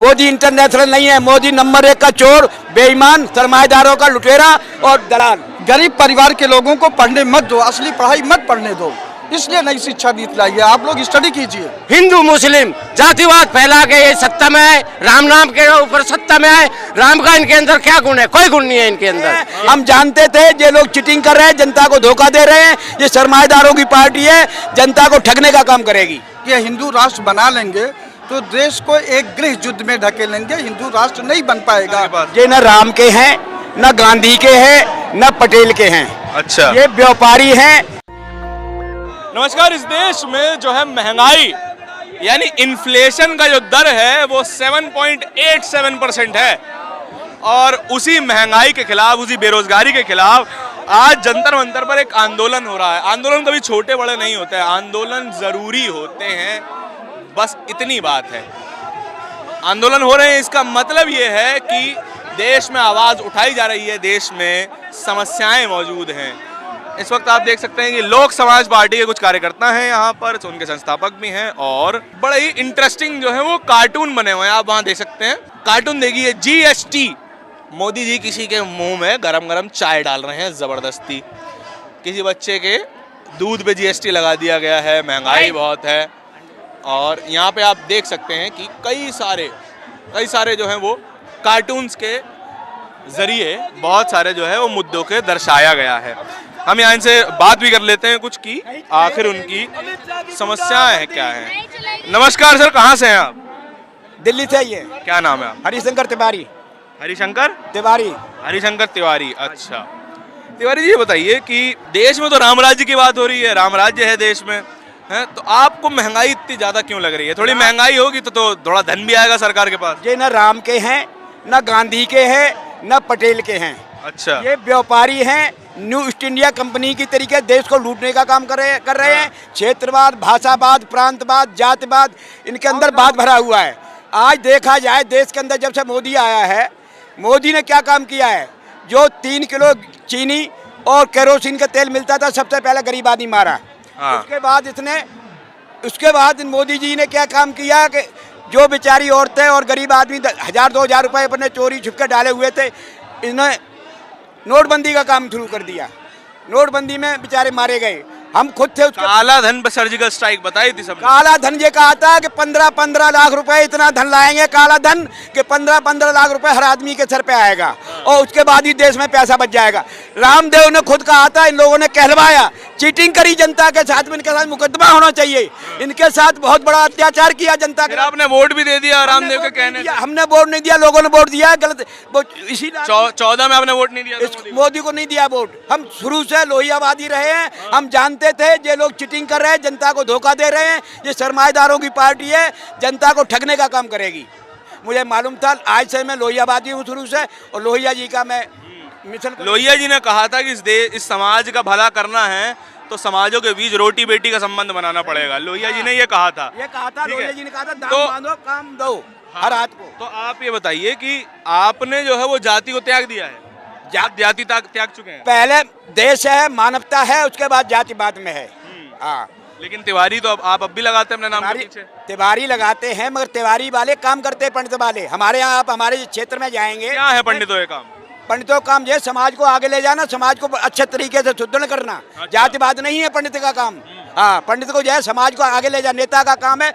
Modi international नहीं है। Modi number 1 का चोर, बेईमान, सरमाएदारों का लुटेरा और दलाल। गरीब परिवार के लोगों को पढ़ने मत दो, असली पढ़ाई मत पढ़ने दो, इसलिए नई शिक्षा नीति लाई है। आप लोग स्टडी कीजिए। हिंदू मुस्लिम जातिवाद फैला के ये सत्ता में आए, राम नाम के ऊपर सत्ता में आए। राम का इनके अंदर क्या गुण है? कोई गुण नहीं है इनके अंदर। हम जानते थे ये लोग चीटिंग कर रहे हैं, जनता को धोखा दे रहे हैं। ये सरमाएदारों की पार्टी है, जनता को ठगने का काम करेगी। ये हिंदू राष्ट्र बना लेंगे तो देश को एक गृह युद्ध में ढकेलेंगे, हिंदू राष्ट्र नहीं बन पाएगा। ये न राम के हैं, न गांधी के हैं, न पटेल के हैं। अच्छा, ये व्यापारी हैं। नमस्कार। इस देश में जो है महंगाई यानी इन्फ्लेशन का जो दर है वो 7.87% है और उसी महंगाई के खिलाफ, उसी बेरोजगारी के खिलाफ आज जंतर मंतर पर एक आंदोलन हो रहा है। आंदोलन कभी छोटे बड़े नहीं होते हैं, आंदोलन जरूरी होते हैं, बस इतनी बात है। आंदोलन हो रहे हैं, इसका मतलब ये है कि देश में आवाज उठाई जा रही है, देश में समस्याएं मौजूद हैं। इस वक्त आप देख सकते हैं कि लोक समाज पार्टी के कुछ कार्यकर्ता हैं यहाँ पर, उनके संस्थापक भी हैं और बड़े ही इंटरेस्टिंग जो है वो कार्टून बने हुए हैं, आप वहाँ देख सकते हैं। कार्टून देखिए, GST, मोदी जी किसी के मुंह में गरम गरम चाय डाल रहे हैं जबरदस्ती। किसी बच्चे के दूध पे GST लगा दिया गया है, महंगाई बहुत है। और यहाँ पे आप देख सकते हैं कि कई सारे जो हैं वो कार्टून्स के जरिए बहुत सारे जो है वो मुद्दों के दर्शाया गया है। हम यहाँ इनसे बात भी कर लेते हैं कुछ की, आखिर उनकी समस्याएं हैं क्या हैं। नमस्कार सर, कहाँ से हैं आप? दिल्ली से। ये क्या नाम है आप? हरिशंकर तिवारी। हरिशंकर तिवारी। हरिशंकर तिवारी, अच्छा। तिवारी जी, ये बताइए कि देश में तो राम राज्य की बात हो रही है, राम राज्य है देश में, है तो आपको महंगाई इतनी ज्यादा क्यों लग रही है? थोड़ी महंगाई होगी तो थोड़ा धन भी आएगा सरकार के पास। ये न राम के हैं, न गांधी के हैं, न पटेल के हैं। अच्छा, ये व्यापारी हैं, न्यू ईस्ट इंडिया कंपनी की तरीके देश को लूटने का काम कर रहे हैं। क्षेत्रवाद, भाषावाद, प्रांतवाद, जातिवाद, इनके अंदर बात भरा हुआ है। आज देखा जाए देश के अंदर जब से मोदी आया है, मोदी ने क्या काम किया है? जो 3 किलो चीनी और केरोसिन का तेल मिलता था, सबसे पहले गरीब आदमी मारा। हाँ। उसके बाद मोदी जी ने क्या काम किया कि जो बेचारी औरतें और गरीब आदमी 1000-2000 रुपए अपने चोरी छुपके डाले हुए थे, इन्होंने नोटबंदी का काम शुरू कर दिया। नोटबंदी में बेचारे मारे गए। हम खुद थे उसके काला धन पर सर्जिकल स्ट्राइक बताई थी सबने। काला धन ये कहा था कि 15-15 लाख रुपए इतना धन लाएंगे, काला धन कि 15-15 लाख रुपए हर आदमी के सर पे आएगा और उसके बाद ही देश में पैसा बच जाएगा। रामदेव ने खुद कहा था, इन लोगों ने कहलवाया, चीटिंग करी जनता के साथ में, इनके साथ मुकदमा होना चाहिए। इनके साथ बहुत बड़ा अत्याचार किया जनता के। आपने वोट भी दे दिया रामदेव के कहने से। हमने वोट नहीं दिया, लोगों ने वोट दिया गलत। इसी 14 में आपने वोट नहीं दिया? मोदी को नहीं दिया वोट। हम शुरू से लोहियावादी रहे हैं। हम जानते थे ये लोग चीटिंग कर रहे हैं, जनता को धोखा दे रहे हैं। ये सरमाएदारों की पार्टी है, जनता को ठगने का काम करेगी। मुझे मालूम था, आज से मैं लोहियावादी हूँ शुरू से, और लोहिया जी का मैं मिशन। लोहिया जी ने कहा था कि इस समाज का भला करना है तो समाजों के बीच रोटी बेटी का संबंध बनाना पड़ेगा। लोहिया जी ने ये कहा था। लोहिया जी ने कहा था, दाम बांधो, काम दो हर हाथ को। तो आप ये बताइए कि आपने जो है वो जाति को त्याग दिया है? जाति त्याग चुके हैं? पहले देश है, मानवता है, उसके बाद जाति बाद में है। हाँ, लेकिन तिवारी तो आप अब भी लगाते हैं अपने नाम के पीछे। तिवारी लगाते हैं, मगर तिवारी वाले काम करते हैं, पंडित वाले। हमारे यहाँ, आप हमारे क्षेत्र में जाएंगे, क्या है पंडितों ये काम? पंडितों का काम ये समाज को आगे ले जाना, समाज को अच्छे तरीके से सुदृढ़ करना। अच्छा। जातिवाद नहीं है पंडित का काम। हाँ, पंडित को जो है समाज को आगे ले जाना। नेता का काम है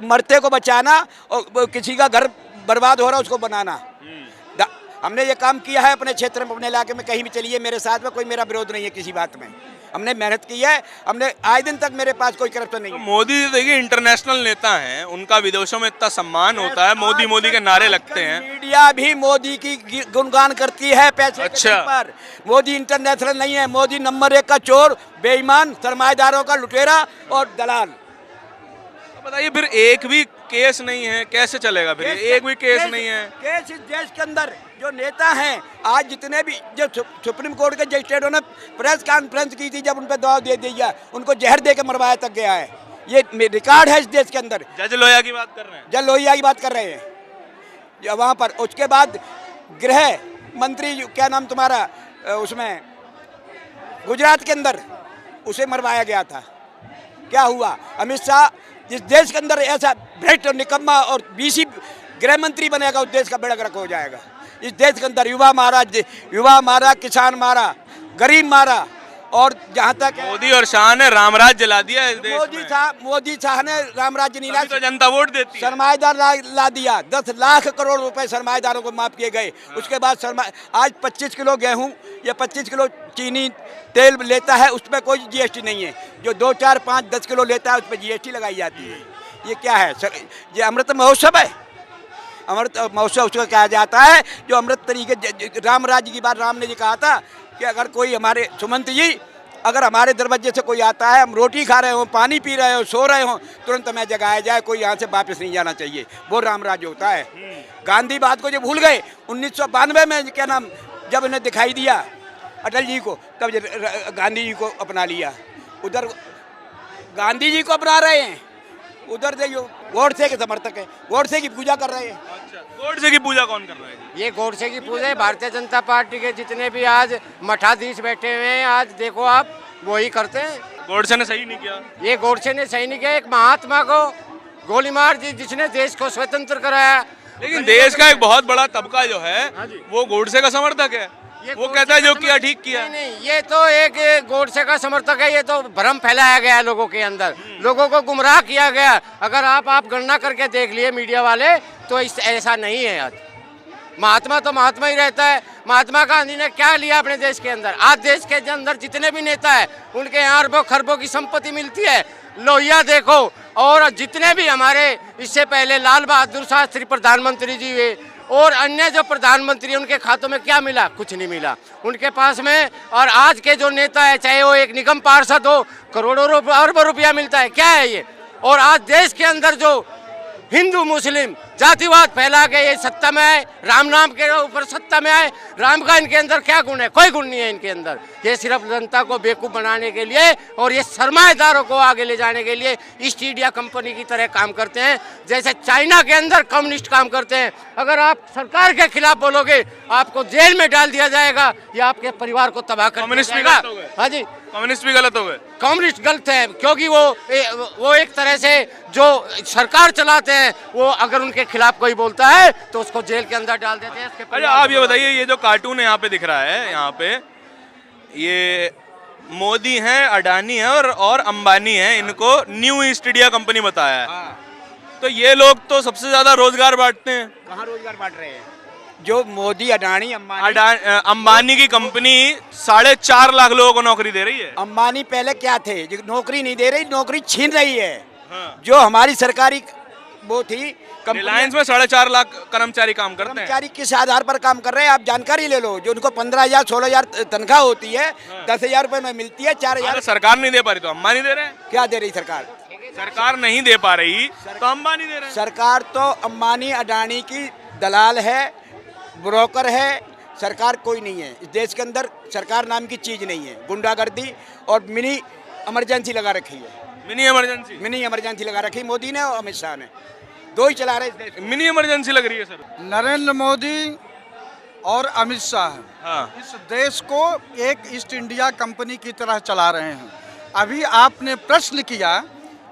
मरते को बचाना और किसी का घर बर्बाद हो रहा उसको बनाना। हमने ये काम किया है अपने क्षेत्र में, अपने इलाके में। कहीं भी चलिए, मेरे साथ में कोई मेरा विरोध नहीं है किसी बात में। हमने मेहनत की है, हमने आज दिन तक मेरे पास कोई करप्शन नहीं। तो मोदी देखिए इंटरनेशनल नेता हैं, उनका विदेशों में इतना सम्मान होता है, मोदी मोदी के नारे लगते हैं। मीडिया भी मोदी की गुणगान करती है पैसे अच्छा। पर। मोदी इंटरनेशनल नहीं है। मोदी नंबर 1 का चोर, बेईमान, सरमाएदारों का लुटेरा और दलाल। बताइए, फिर एक भी केस नहीं है, कैसे चलेगा? फिर एक भी केस नहीं है। केस इस देश के अंदर जो नेता हैं, आज जितने भी जो सुप्रीम कोर्ट के जजिस्ट्रेटों ने प्रेस कॉन्फ्रेंस की थी, जब उन पर दबाव दे दिया, उनको जहर दे के मरवाया तक गया है। ये रिकॉर्ड है इस देश के अंदर। जज लोहिया की बात कर रहे हैं? जज लोहिया की बात कर रहे हैं वहाँ पर। उसके बाद गृह मंत्री, क्या नाम तुम्हारा, उसमें गुजरात के अंदर उसे मरवाया गया था। क्या हुआ? अमित शाह, जिस देश के अंदर ऐसा भ्रष्ट और निकम्मा और बीसी गृह मंत्री बनेगा उस देश का बेड़ा गर्क हो जाएगा। इस देश के अंदर युवा मारा, किसान मारा, गरीब मारा, और जहाँ तक मोदी और शाह ने रामराज जला दिया इस देश में। मोदी शाह ने रामराज्य नहीं ला, तो जनता वोट देती है। सरमाएदार ला दिया, 10 लाख करोड़ रुपए सरमाएदारों को माफ किए गए। उसके बाद आज 25 किलो गेहूं या 25 किलो चीनी तेल लेता है, उसमें कोई जीएसटी नहीं है। जो 2, 4, 5, 10 किलो लेता है उस पर जीएसटी लगाई जाती है। ये क्या है? ये अमृत महोत्सव है। अमृत महोत्सव उसको कहा जाता है जो अमृत तरीके राम राज्य की बात राम ने जी कहा था कि अगर कोई हमारे सुमंत जी अगर हमारे दरवाजे से कोई आता है, हम रोटी खा रहे हो, पानी पी रहे हो, सो रहे हो, तुरंत हमें जगाया जाए, कोई यहाँ से वापस नहीं जाना चाहिए। वो राम राज्य होता है। गांधी बात को जो भूल गए 1992 में, क्या नाम, जब इन्हें दिखाई दिया अटल जी को, तब गांधी जी को अपना लिया। उधर गांधी जी को अपना रहे हैं, उधर से जो गोडसे के समर्थक है, गोडसे की पूजा कर रहे हैं। अच्छा, गोडसे की पूजा कौन कर रहा है? ये गोडसे की पूजा है। भारतीय जनता पार्टी के जितने भी आज मठाधीश बैठे हुए हैं, आज देखो आप, वही करते हैं। गोडसे ने सही नहीं किया। ये गोडसे ने सही नहीं किया। एक महात्मा को गोली मार दी जिसने देश को स्वतंत्र कराया। लेकिन देश का एक बहुत बड़ा तबका जो है वो गोडसे का समर्थक है। वो कहता है जो किया ठीक किया। नहीं, ये तो एक गोडसे का समर्थक है। ये तो भ्रम फैलाया गया है लोगों के अंदर, लोगों को गुमराह किया गया। अगर आप गणना करके देख लिए मीडिया वाले, तो ऐसा नहीं है। आज महात्मा तो महात्मा ही रहता है। महात्मा गांधी ने क्या लिया अपने देश के अंदर? आज देश के अंदर जितने भी नेता है उनके यहाँ अरबों खरबों की संपत्ति मिलती है। लोहिया देखो, और जितने भी हमारे इससे पहले लाल बहादुर शास्त्री प्रधानमंत्री जी हुए, और अन्य जो प्रधानमंत्री, उनके खातों में क्या मिला? कुछ नहीं मिला उनके पास में। और आज के जो नेता है, चाहे वो एक निगम पार्षद हो, करोड़ों अरबों रुपया मिलता है। क्या है ये? और आज देश के अंदर जो हिंदू मुस्लिम जातिवाद फैला के ये सत्ता में आए, राम नाम के ऊपर सत्ता में आए। राम का इनके अंदर क्या गुण है? कोई गुण नहीं है इनके अंदर। ये सिर्फ जनता को बेवकूफ़ बनाने के लिए और ये सरमाएदारों को आगे ले जाने के लिए ईस्ट इंडिया कंपनी की तरह काम करते हैं, जैसे चाइना के अंदर कम्युनिस्ट काम करते हैं। अगर आप सरकार के खिलाफ बोलोगे, आपको जेल में डाल दिया जाएगा या आपके परिवार को तबाह कर दिया जाएगा। हाँ जी, कम्युनिस्ट भी गलत हो गए। कम्युनिस्ट गलत है, क्योंकि वो एक तरह से जो सरकार चलाते हैं, वो अगर उनके खिलाफ कोई बोलता है तो उसको जेल के अंदर डाल देते हैं। अच्छा, आप ये बताइए, ये जो कार्टून है यहाँ पे दिख रहा है, यहाँ पे ये मोदी हैं, अडानी है और अंबानी है, इनको न्यू ईस्ट इंडिया कंपनी बताया है। तो ये लोग तो सबसे ज्यादा रोजगार बांटते हैं। कहाँ रोजगार बांट रहे हैं? जो मोदी, अडानी, अंबानी की कंपनी 4.5 लाख लोगों को नौकरी दे रही है। अंबानी पहले क्या थे? जो नौकरी नहीं दे रही, नौकरी छीन रही है। जो हमारी सरकारी वो थी रिलायंस में 4.5 लाख कर्मचारी काम करते हैं। कर्मचारी किस आधार पर काम कर रहे हैं? आप जानकारी ले लो। जो उनको 15,000 16,000 तनख्वाह होती है, 10,000 रुपए में मिलती है, 4,000 सरकार नहीं दे पा रही तो अंबानी दे रहे हैं। क्या दे रही सरकार? सरकार नहीं दे पा रही तो अंबानी दे रहे हैं। सरकार तो अंबानी अडानी की दलाल है, ब्रोकर है। सरकार कोई नहीं है इस देश के अंदर। सरकार नाम की चीज नहीं है। गुंडागर्दी और मिनी इमरजेंसी लगा रखी है। मिनी इमरजेंसी लगा रखी मोदी ने और अमित शाह ने, दो ही चला रहे इस देश। मिनी इमरजेंसी लग रही है सर। नरेंद्र मोदी और अमित शाह हाँ। इस देश को एक ईस्ट इंडिया कंपनी की तरह चला रहे हैं। अभी आपने प्रश्न किया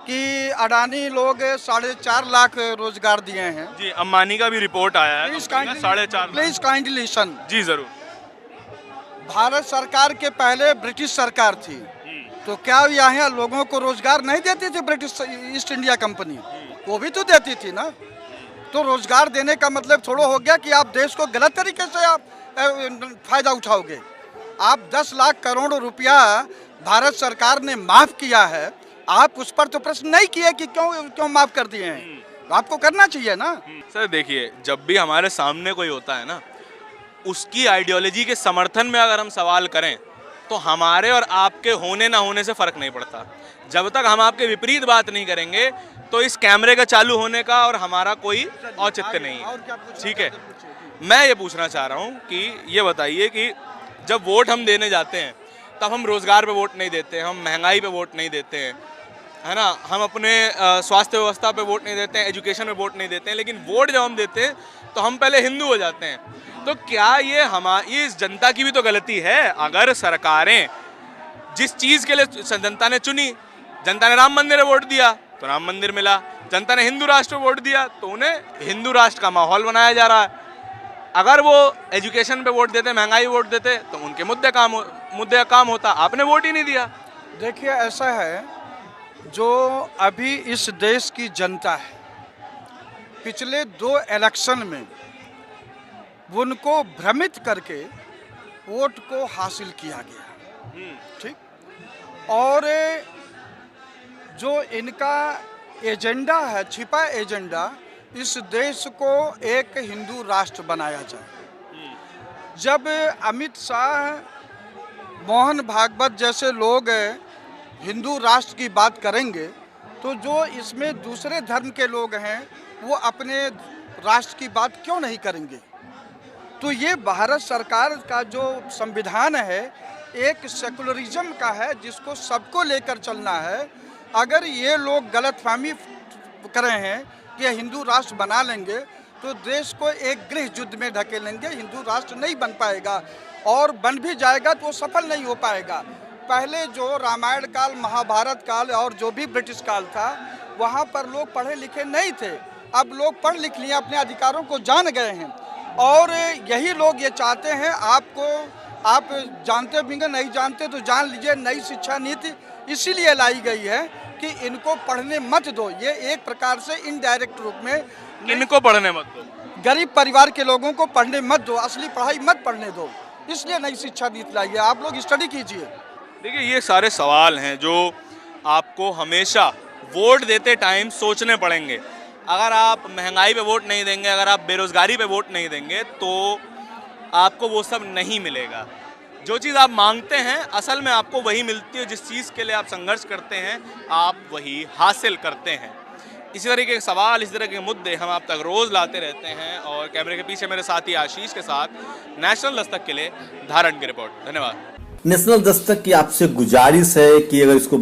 कि अडानी लोग 4.5 लाख रोजगार दिए हैं। जी, अंबानी का भी रिपोर्ट आया है। 4.5 प्लीज काइंडली लिसन। जी जरूर। भारत सरकार के पहले ब्रिटिश सरकार थी, तो क्या यहाँ लोगों को रोजगार नहीं देती थी? ब्रिटिश ईस्ट इंडिया कंपनी वो भी तो देती थी ना। तो रोजगार देने का मतलब थोड़ा हो गया कि आप देश को गलत तरीके से आप फायदा उठाओगे। आप 10 लाख करोड़ रुपया भारत सरकार ने माफ किया है, आप उस पर तो प्रश्न नहीं किए कि क्यों माफ कर दिए हैं। आपको करना चाहिए ना। सर देखिए, जब भी हमारे सामने कोई होता है ना, उसकी आइडियोलॉजी के समर्थन में अगर हम सवाल करें तो हमारे और आपके होने ना होने से फर्क नहीं पड़ता। जब तक हम आपके विपरीत बात नहीं करेंगे तो इस कैमरे का चालू होने का और हमारा कोई औचित्य नहीं है। ठीक है, मैं ये पूछना चाह रहा हूँ कि ये बताइए कि जब वोट हम देने जाते हैं तब हम रोजगार पे वोट नहीं देते हैं, हम महंगाई पे वोट नहीं देते हैं, है ना, हम अपने स्वास्थ्य व्यवस्था पे वोट नहीं देते हैं, एजुकेशन में वोट नहीं देते हैं, लेकिन वोट जब हम देते हैं तो हम पहले हिंदू हो जाते हैं। तो क्या ये हमारी इस जनता की भी तो गलती है? अगर सरकारें जिस चीज़ के लिए जनता ने चुनी, जनता ने राम मंदिर में वोट दिया तो राम मंदिर मिला, जनता ने हिंदू राष्ट्र को वोट दिया तो उन्हें हिंदू राष्ट्र का माहौल बनाया जा रहा है। अगर वो एजुकेशन पे वोट देते, महंगाई वोट देते तो उनके मुद्दे का काम होता। आपने वोट ही नहीं दिया। देखिए ऐसा है, जो अभी इस देश की जनता है, पिछले 2 इलेक्शन में उनको भ्रमित करके वोट को हासिल किया गया, ठीक। और जो इनका एजेंडा है, छिपा एजेंडा, इस देश को एक हिंदू राष्ट्र बनाया जाए। जब अमित शाह, मोहन भागवत जैसे लोग हिंदू राष्ट्र की बात करेंगे तो जो इसमें दूसरे धर्म के लोग हैं वो अपने राष्ट्र की बात क्यों नहीं करेंगे? तो ये भारत सरकार का जो संविधान है एक सेकुलरिज्म का है, जिसको सबको लेकर चलना है। अगर ये लोग गलतफहमी कर रहे हैं कि हिंदू राष्ट्र बना लेंगे तो देश को एक गृह युद्ध में ढकेलेंगे, हिंदू राष्ट्र नहीं बन पाएगा, और बन भी जाएगा तो सफल नहीं हो पाएगा। पहले जो रामायण काल, महाभारत काल और जो भी ब्रिटिश काल था, वहाँ पर लोग पढ़े लिखे नहीं थे। अब लोग पढ़ लिख लिए, अपने अधिकारों को जान गए हैं, और यही लोग ये चाहते हैं। आप जानते भी नहीं जानते तो जान लीजिए, नई शिक्षा नीति इसीलिए लाई गई है कि इनको पढ़ने मत दो। ये एक प्रकार से इनडायरेक्ट रूप में इनको पढ़ने मत दो, गरीब परिवार के लोगों को पढ़ने मत दो, असली पढ़ाई मत पढ़ने दो, इसलिए नई शिक्षा नीति लाई है। आप लोग स्टडी कीजिए। देखिए ये सारे सवाल हैं जो आपको हमेशा वोट देते टाइम सोचने पड़ेंगे। अगर आप महंगाई पे वोट नहीं देंगे, अगर आप बेरोजगारी पे वोट नहीं देंगे तो आपको वो सब नहीं मिलेगा। जो चीज़ आप मांगते हैं असल में आपको वही मिलती है। जिस चीज़ के लिए आप संघर्ष करते हैं आप वही हासिल करते हैं। इसी तरीके के सवाल, इसी तरह के मुद्दे हम आप तक रोज़ लाते रहते हैं। और कैमरे के पीछे मेरे साथी आशीष के साथ नेशनल दस्तक के लिए धारण की रिपोर्ट। धन्यवाद। नेशनल दस्तक की आपसे गुजारिश है कि अगर इसको